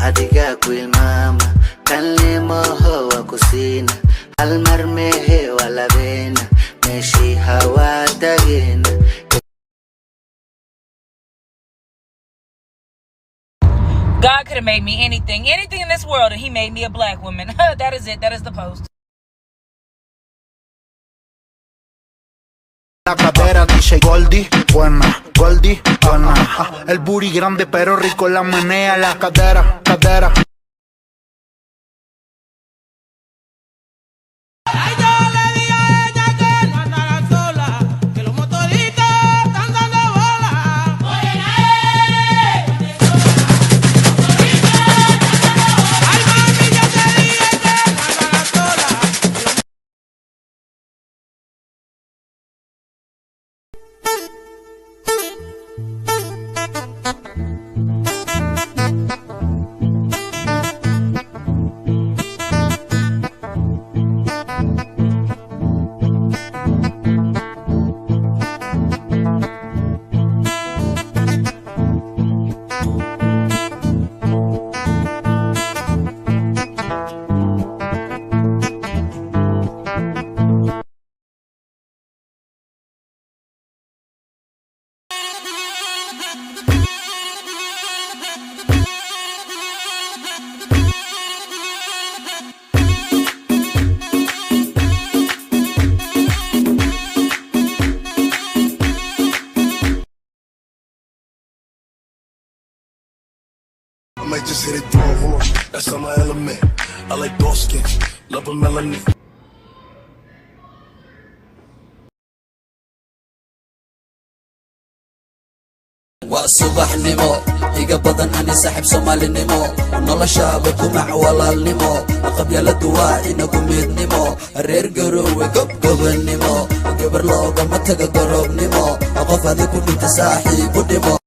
adiga kuilmama kanlimo hoa kusina almarmehe wala bena meshi hawa tagina. God could have made me anything in this world, and he made me a black woman. That is it. That is the post. La cadera dice Goldie, buena, el booty grande pero rico la menea, la cadera. I might just hit it through, hold on, that's not my element. I like dark skin, love a melanin. وصبح نمو إيجا بدن أنا ساحب سومالي نمو ونلا شابكو مع ولا نمو قبل الدواء إنكم ميد نمو الرير قرو وقب نمو قبر لوغا ما تقا قروب نمو أقف هذي كل تساحي بدمو